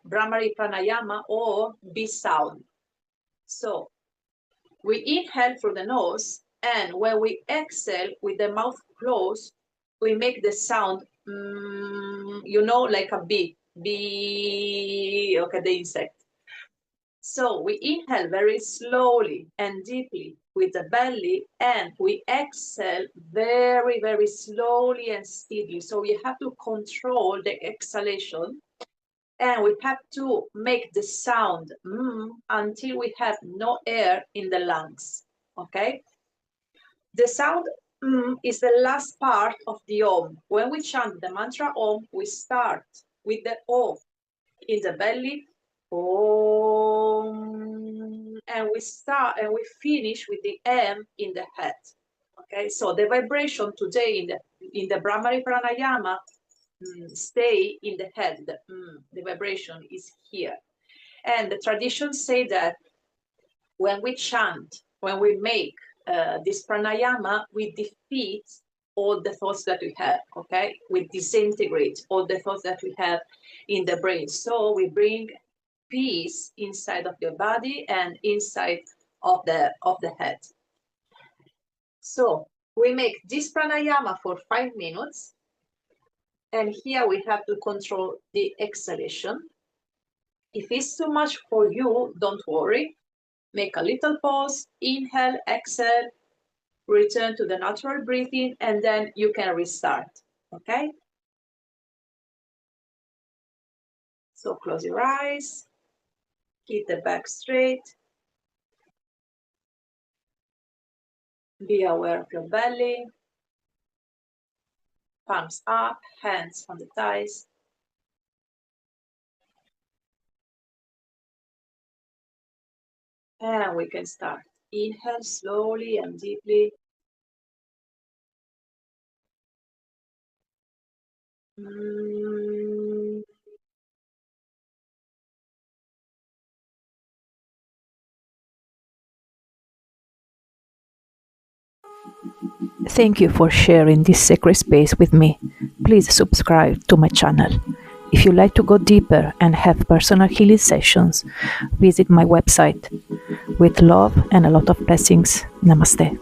Bhramari Pranayama, or B sound. So we inhale through the nose, and when we exhale with the mouth closed, we make the sound, like a bee, okay, the insect. So we inhale very slowly and deeply with the belly, and we exhale very, very slowly and steadily. So we have to control the exhalation, and we have to make the sound until we have no air in the lungs, okay? The sound is the last part of the Om. When we chant the mantra Om, we start with the O in the belly, Om, and we finish with the M in the head. Okay, so the vibration today in the Bhramari Pranayama stay in the head. The vibration is here, and the traditions say that when we chant, when we make this pranayama, we defeat all the thoughts that we have, okay? We disintegrate all the thoughts that we have in the brain. So we bring peace inside of your body and inside of the head. So we make this pranayama for 5 minutes. And here we have to control the exhalation. If it's too much for you, don't worry. Make a little pause, inhale, exhale, return to the natural breathing, and then you can restart, okay? So close your eyes, keep the back straight. Be aware of your belly. Palms up, hands on the thighs. And we can start. Inhale slowly and deeply. Thank you for sharing this sacred space with me. Please subscribe to my channel. If you'd like to go deeper and have personal healing sessions, visit my website. With love and a lot of blessings. Namaste.